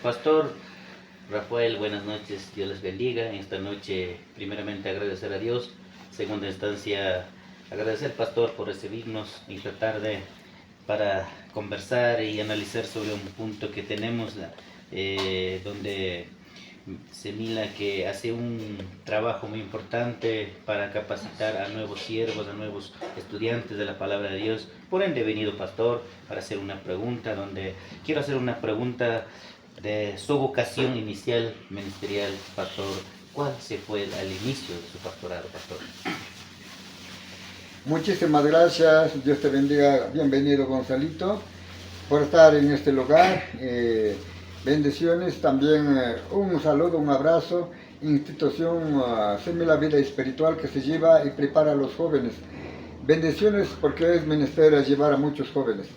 Pastor Rafael, buenas noches, Dios les bendiga. En esta noche, primeramente agradecer a Dios, segunda instancia, agradecer al Pastor por recibirnos esta tarde para conversar y analizar sobre un punto que tenemos, donde se mira que hace un trabajo muy importante para capacitar a nuevos siervos, a nuevos estudiantes de la palabra de Dios. Por ende, he venido, pastor, para hacer una pregunta, donde quiero hacer una pregunta de su vocación inicial ministerial, pastor. ¿Cuál se fue al inicio de su pastorado, pastor? Muchísimas gracias, Dios te bendiga, bienvenido Gonzalito, por estar en este lugar. Bendiciones, también un saludo, un abrazo, institución Semilla Vida Espiritual que se lleva y prepara a los jóvenes. Bendiciones porque es menester llevar a muchos jóvenes.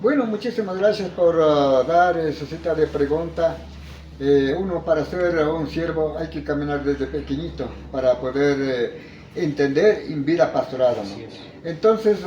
Bueno, muchísimas gracias por dar esa cita de pregunta. Uno para ser un siervo hay que caminar desde pequeñito para poder entender en vida pastorada, ¿no? Entonces,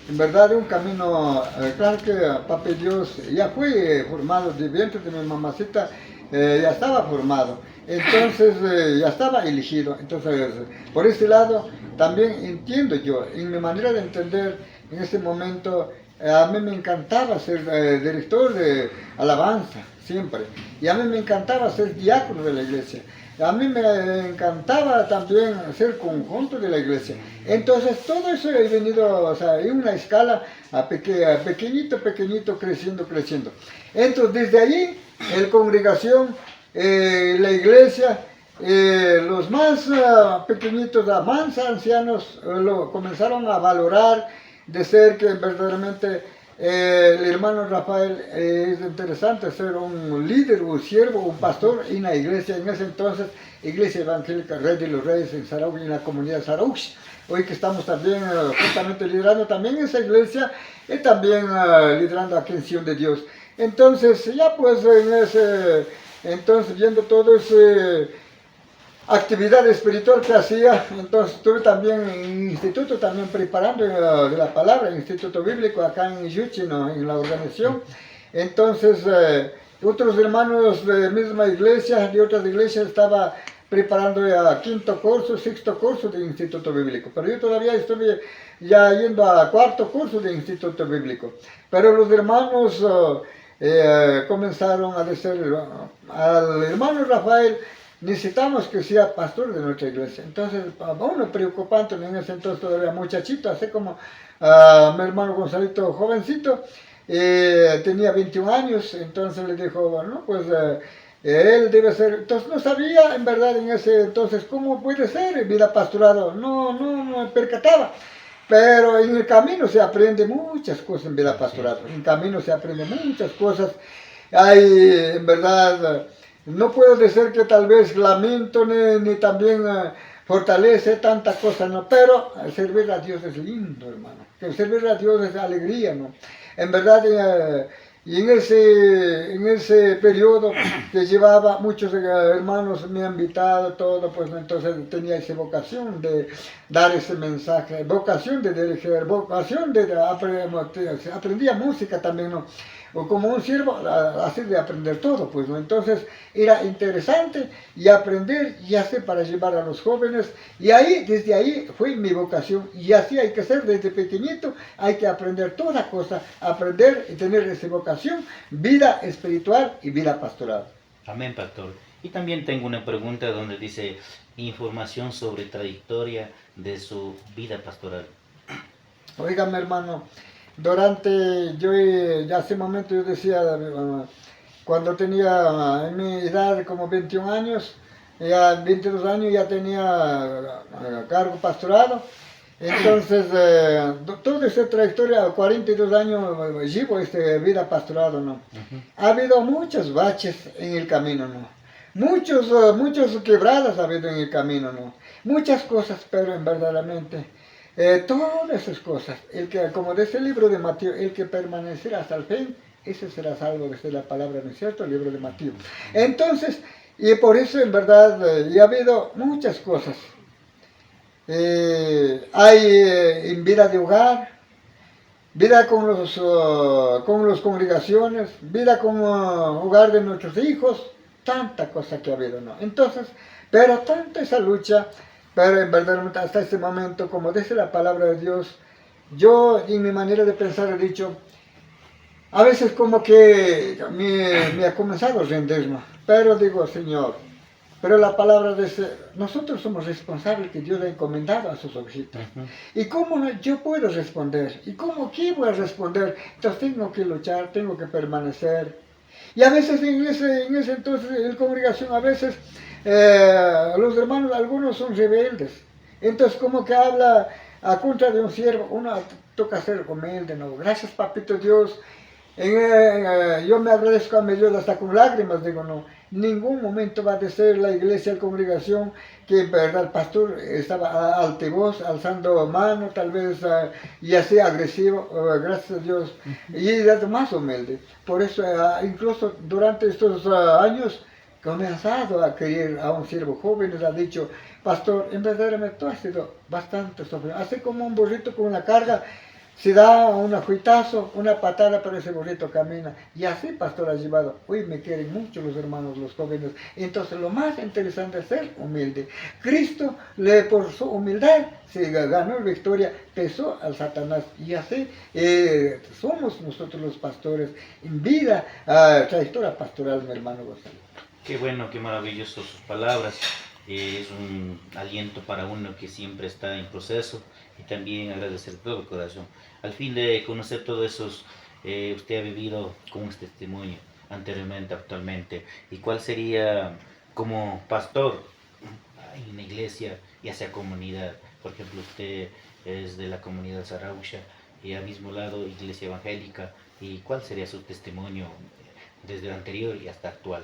en verdad un camino, claro que Papi Dios ya fue formado de vientre de mi mamacita, ya estaba formado, entonces ya estaba elegido. Entonces, por ese lado también entiendo yo, en mi manera de entender en ese momento, a mí me encantaba ser director de alabanza, siempre. Y a mí me encantaba ser diácono de la iglesia. A mí me encantaba también ser conjunto de la iglesia. Entonces todo eso he venido, o sea, en una escala pequeñito, creciendo. Entonces desde allí, la congregación, la iglesia, los más pequeñitos, más ancianos, lo comenzaron a valorar de ser que verdaderamente el hermano Rafael es interesante ser un líder, un siervo, un pastor en la iglesia, en ese entonces, Iglesia Evangélica Rey de los Reyes en Saraugui, en la comunidad Saraugui. Hoy que estamos también justamente liderando también esa iglesia y también liderando aquí en Sion de Dios. Entonces, ya pues entonces viendo todo ese actividad espiritual que hacía, entonces estuve también en instituto, también preparando de la palabra, en instituto bíblico acá en Yuchi, ¿no? En la organización. Entonces otros hermanos de misma iglesia, de otras iglesias, estaba preparando a quinto curso, sexto curso de instituto bíblico, pero yo todavía estuve ya yendo a cuarto curso de instituto bíblico. Pero los hermanos comenzaron a decir al hermano Rafael: necesitamos que sea pastor de nuestra iglesia. Entonces, uno preocupante en ese entonces, todavía muchachito, así como mi hermano Gonzalito, jovencito, tenía 21 años. Entonces le dijo, bueno, pues él debe ser. Entonces no sabía en verdad en ese entonces cómo puede ser vida pastorado, no me percataba. Pero en el camino se aprende muchas cosas en vida pastorado, en el camino se aprende muchas cosas. Hay en verdad. No puedo decir que tal vez lamento ni también fortalece tanta cosa, ¿no? Pero servir a Dios es lindo, hermano. Que servir a Dios es alegría, ¿no? En verdad, y en ese periodo que llevaba, muchos hermanos me han invitado, todo, pues entonces tenía esa vocación de dar ese mensaje, vocación de dirigir, vocación de aprendía música también, ¿no? O como un siervo, así de aprender todo, pues, ¿no? Entonces era interesante y aprender y hacer para llevar a los jóvenes, y ahí, desde ahí fue mi vocación, y así hay que ser desde pequeñito, hay que aprender toda cosa, aprender y tener esa vocación, vida espiritual y vida pastoral. Amén, pastor. Y también tengo una pregunta donde dice información sobre trayectoria de su vida pastoral. Oígame, hermano, ya hace un momento yo decía, cuando tenía en mi edad como 21 años, ya 22 años ya tenía cargo pastorado. Entonces, toda esta trayectoria, 42 años llevo esta vida pastorado, ¿no? Ha habido muchos baches en el camino, ¿no? Muchos quebradas ha habido en el camino, ¿no? Muchas cosas, pero en verdaderamente todas esas cosas, como dice el libro de Mateo, el que permanecerá hasta el fin, ese será salvo, desde la palabra, ¿no es cierto? El libro de Mateo. Entonces, y por eso en verdad, ya ha habido muchas cosas. Hay en vida de hogar, vida con las congregaciones, vida como hogar de nuestros hijos, tanta cosa que ha habido, ¿no? Entonces, pero tanta esa lucha, pero en verdad hasta este momento, como dice la palabra de Dios, yo en mi manera de pensar he dicho, a veces como que me ha comenzado a rendirme, pero digo, Señor, pero la palabra dice, nosotros somos responsables que Dios ha encomendado a sus ovejitas. ¿Y cómo yo puedo responder? ¿Y cómo qué voy a responder? Entonces tengo que luchar, tengo que permanecer. Y a veces en ese entonces, en la congregación, a veces los hermanos, algunos son rebeldes. Entonces como que habla a contra de un siervo, uno toca ser humilde, ¿no? Gracias, papito Dios. Yo me agradezco a mi Dios hasta con lágrimas, digo, no, ningún momento va a decir la iglesia, la congregación, que en verdad el pastor estaba altivoz, alzando mano, tal vez, y así agresivo, gracias a Dios, y es más humilde. Por eso, incluso durante estos años, comenzado a querer a un siervo joven, les ha dicho, pastor, en verdad tú has sido bastante sufrido, así como un burrito con una carga, se da un ajuitazo, una patada, pero ese burrito camina. Y así, pastor, ha llevado. Uy, me quieren mucho los hermanos, los jóvenes. Entonces, lo más interesante es ser humilde. Cristo, por su humildad, se ganó victoria, pesó al Satanás. Y así somos nosotros los pastores en vida, trayectoria pastoral, mi hermano Gonzalo. Qué bueno, qué maravilloso sus palabras. Es un aliento para uno que siempre está en proceso y también agradecer de todo corazón. Al fin de conocer todos esos, usted ha vivido con un testimonio anteriormente, actualmente. ¿Y cuál sería como pastor en la iglesia y hacia comunidad? Por ejemplo, usted es de la comunidad Sarausha y al mismo lado iglesia evangélica. ¿Y cuál sería su testimonio desde el anterior y hasta actual?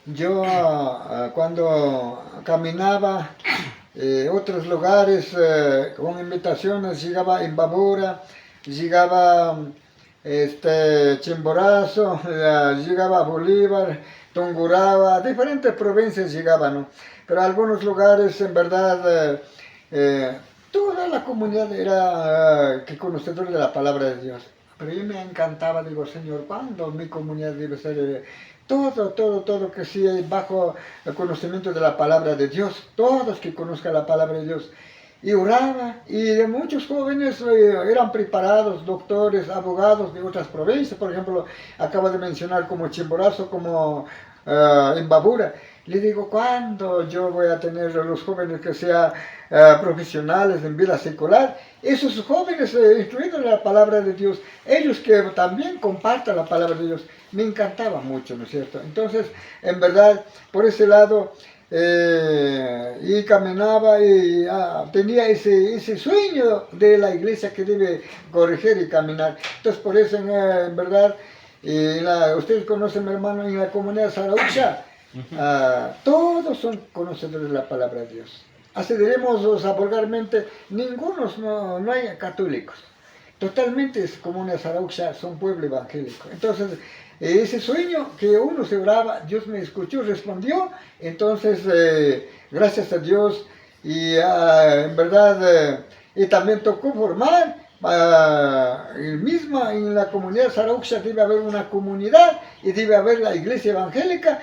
Yo cuando caminaba otros lugares con invitaciones, llegaba a Imbabura, llegaba Chimborazo, llegaba a Bolívar, Tungurahua, diferentes provincias llegaban, ¿no? Pero algunos lugares en verdad toda la comunidad era que conocedora de la palabra de Dios. Pero yo me encantaba, digo, Señor, ¿cuándo mi comunidad debe ser todo que sí bajo el conocimiento de la palabra de Dios? Todos que conozcan la palabra de Dios. Y oraba, y de muchos jóvenes eran preparados, doctores, abogados de otras provincias, por ejemplo, acabo de mencionar como Chimborazo, como Imbabura. Le digo, ¿cuándo yo voy a tener a los jóvenes que sean profesionales en vida secular? Esos jóvenes instruidos en la palabra de Dios, ellos que también compartan la palabra de Dios, me encantaba mucho, ¿no es cierto? Entonces, en verdad, por ese lado, y caminaba y tenía ese sueño de la iglesia que debe corregir y caminar. Entonces, por eso, en verdad, ustedes conocen, mi hermano, en la comunidad Sarausha, todos son conocedores de la palabra de Dios. Así diremos vulgarmente, ningunos, no hay católicos. Totalmente es como una Sarausha, son pueblo evangélico. Entonces, ese sueño que uno se oraba, Dios me escuchó, respondió. Entonces, gracias a Dios, y en verdad, y también tocó formar, en la comunidad Sarausha debe haber una comunidad y debe haber la iglesia evangélica.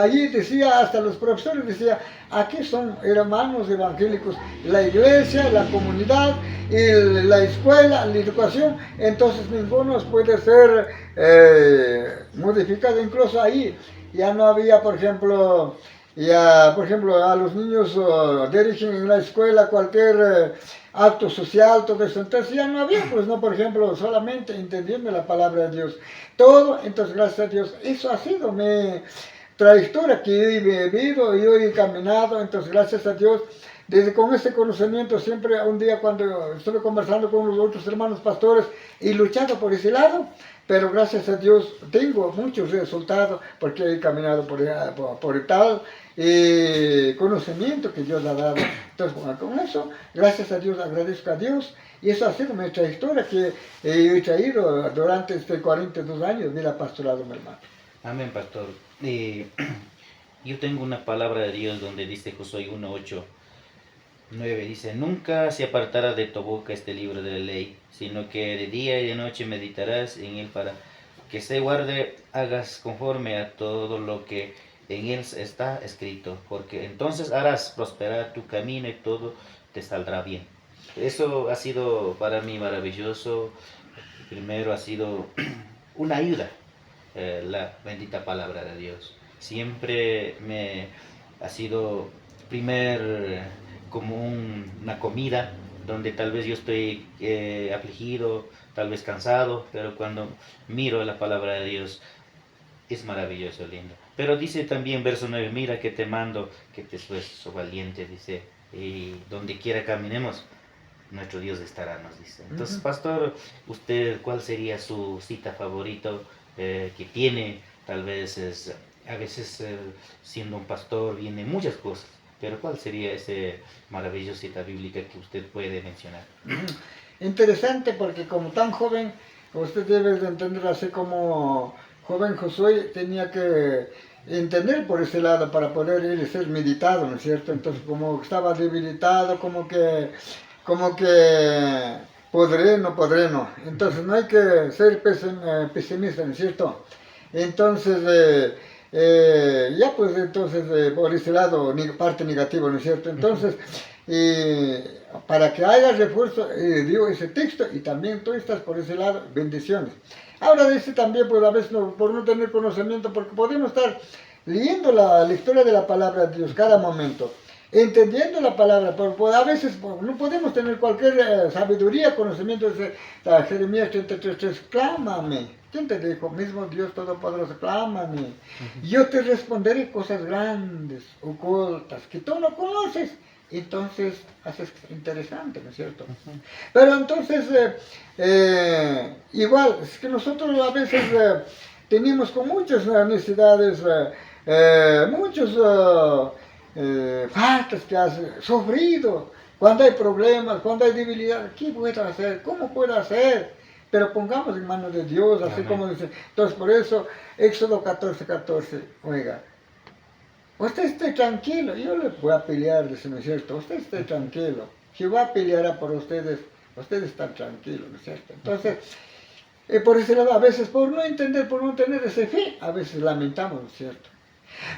Allí decía, hasta los profesores decían, aquí son hermanos evangélicos, la iglesia, la comunidad, la escuela, la educación. Entonces ninguno puede ser modificado. Incluso ahí ya no había, por ejemplo, a los niños dirigen en la escuela cualquier acto social, todo eso. Entonces ya no había, pues no, por ejemplo, solamente entendiendo la palabra de Dios. Todo, entonces gracias a Dios, eso ha sido mi trayectoria que he vivido y hoy he caminado. Entonces gracias a Dios, desde con ese conocimiento, siempre un día cuando estuve conversando con los otros hermanos pastores y luchado por ese lado, pero gracias a Dios tengo muchos resultados porque he caminado por tal conocimiento que Dios ha dado. Entonces, con eso, gracias a Dios, agradezco a Dios, y eso ha sido mi trayectoria que he traído durante estos 42 años de la pastorado, mi hermano. Amén, pastor. Yo tengo una palabra de Dios donde dice Josué 1:8, 9 dice, nunca se apartará de tu boca este libro de la ley, sino que de día y de noche meditarás en él para que se guarde, hagas conforme a todo lo que en él está escrito, porque entonces harás prosperar tu camino y todo te saldrá bien. Eso ha sido para mí maravilloso. Primero ha sido una ayuda, la bendita palabra de Dios. Siempre me ha sido como una comida donde tal vez yo estoy afligido, tal vez cansado, pero cuando miro la palabra de Dios es maravilloso, lindo. Pero dice también verso 9, mira que te mando que te esfuerces valiente, dice, y donde quiera caminemos, nuestro Dios estará, nos dice. Entonces, pastor, usted, ¿cuál sería su cita favorito que tiene? Tal vez a veces siendo un pastor viene muchas cosas, pero ¿cuál sería ese maravillosa cita bíblica que usted puede mencionar? Interesante porque como tan joven, usted debe de entender así como joven Josué tenía que entender por ese lado para poder ir y ser meditado, ¿no es cierto? Entonces como estaba debilitado, como que podré, no podré, no. Entonces no hay que ser pesimista, ¿no es cierto? Entonces, ya pues entonces por ese lado, parte negativa, ¿no es cierto? Entonces, para que haya refuerzo, dio ese texto y también tú estás por ese lado, bendiciones. Ahora dice también, pues a veces por no tener conocimiento, porque podemos estar leyendo la historia de la palabra de Dios cada momento, entendiendo la palabra, pero a veces no podemos tener cualquier sabiduría, conocimiento. Dice Jeremías 33:3, clámame. ¿Quién te dijo? Mismo Dios Todopoderoso, clámame. Yo te responderé cosas grandes, ocultas, que tú no conoces. Entonces, haces interesante, ¿no es cierto? Pero entonces, igual, es que nosotros a veces tenemos con muchas necesidades, muchos faltas que has sufrido, cuando hay problemas, cuando hay debilidad, ¿qué puedo hacer? ¿Cómo puedo hacer? Pero pongamos en manos de Dios, así Amén. Como dice. Entonces, por eso, Éxodo 14:14, oiga, usted esté tranquilo, yo le voy a pelear, dice, ¿no es cierto? Usted esté tranquilo, Jehová peleará por ustedes están tranquilos, ¿no es cierto? Entonces, por ese lado, a veces por no entender, por no tener ese fe, a veces lamentamos, ¿no es cierto?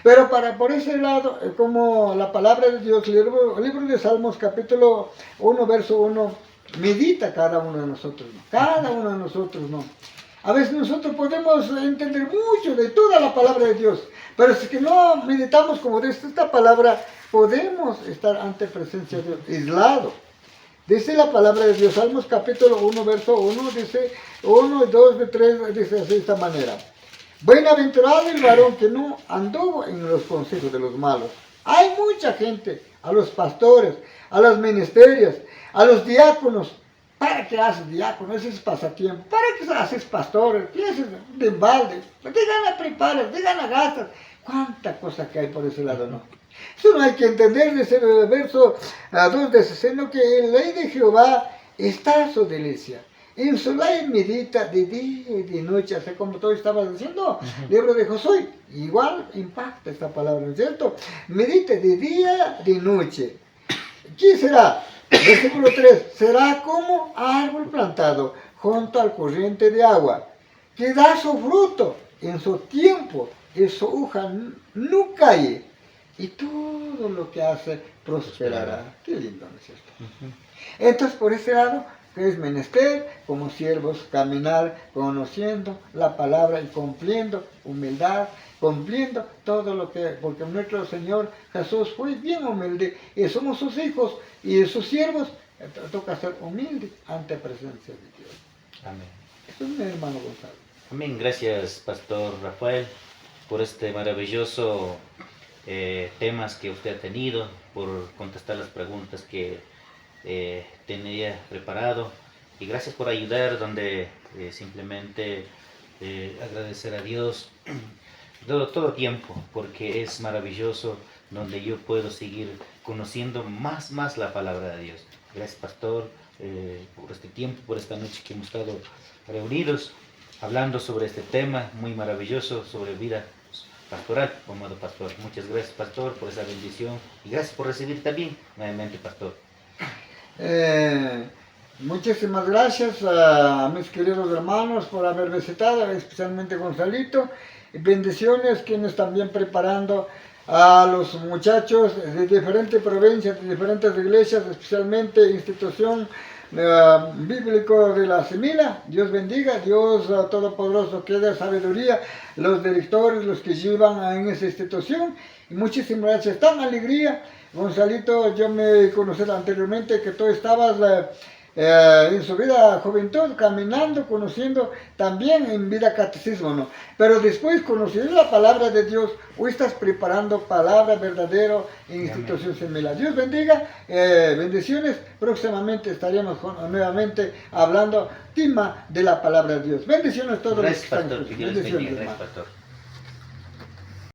Pero por ese lado, como la palabra de Dios, libro de Salmos, capítulo 1, verso 1, medita cada uno de nosotros, ¿no? Cada uno de nosotros, ¿no? A veces nosotros podemos entender mucho de toda la palabra de Dios, pero si que no meditamos como de esta palabra, podemos estar ante presencia de Dios, aislado. Dice la palabra de Dios, Salmos capítulo 1, verso 1, dice 1, 2, 3, dice así de esta manera. Bienaventurado el varón que no anduvo en los consejos de los malos. Hay mucha gente, a los pastores, a los ministerios, a los diáconos. ¿Para qué haces diácono? Ese es pasatiempo. ¿Para qué haces pastores? ¿Qué haces de embalde? ¿De gana preparas? ¿De gana gastas? ¿Cuánta cosa que hay por ese lado, no? Eso no hay que entender desde el verso 2 de ese, sino que en la ley de Jehová está su delicia. En su ley medita de día y de noche, así como tú estabas diciendo, libro de Josué. Igual impacta esta palabra, ¿no es cierto? Medite de día, de noche. ¿Qué será? Versículo 3. Será como árbol plantado junto al corriente de agua, que da su fruto en su tiempo, y su hoja no cae, y todo lo que hace prosperará. Qué lindo, ¿no es cierto? Entonces, por ese lado, que es menester, como siervos, caminar conociendo la palabra y cumpliendo humildad, cumpliendo todo lo que, porque nuestro Señor Jesús fue bien humilde, y somos sus hijos y sus siervos, toca ser humilde ante presencia de Dios. Amén. Eso es mi hermano Gonzalo. Amén. Gracias, Pastor Rafael, por este maravilloso temas que usted ha tenido, por contestar las preguntas que tenía preparado, y gracias por ayudar donde simplemente agradecer a Dios todo tiempo, porque es maravilloso donde yo puedo seguir conociendo más la palabra de Dios. Gracias, Pastor, por este tiempo, por esta noche que hemos estado reunidos hablando sobre este tema muy maravilloso, sobre vida pastoral, o modo pastor. Muchas gracias, pastor, por esa bendición y gracias por recibir también nuevamente, pastor. Muchísimas gracias a mis queridos hermanos por haberme citado, especialmente Gonzalito, y bendiciones quienes también preparando a los muchachos de diferentes provincias, de diferentes iglesias, especialmente institución bíblico de la Semilla. Dios bendiga, Dios Todopoderoso que dé sabiduría, los directores, los que llevan en esa institución, y muchísimas gracias, tan alegría. Gonzalito, yo me conocí anteriormente que tú estabas en su vida juventud, caminando, conociendo también en vida catecismo, ¿no? Pero después conociendo la palabra de Dios, hoy estás preparando palabra verdadera en institución similar. Dios bendiga, bendiciones. Próximamente estaremos nuevamente hablando tema de la palabra de Dios. Bendiciones a todos. Gracias, los que pastor, están. que Dios les bendiga. Gracias, pastor.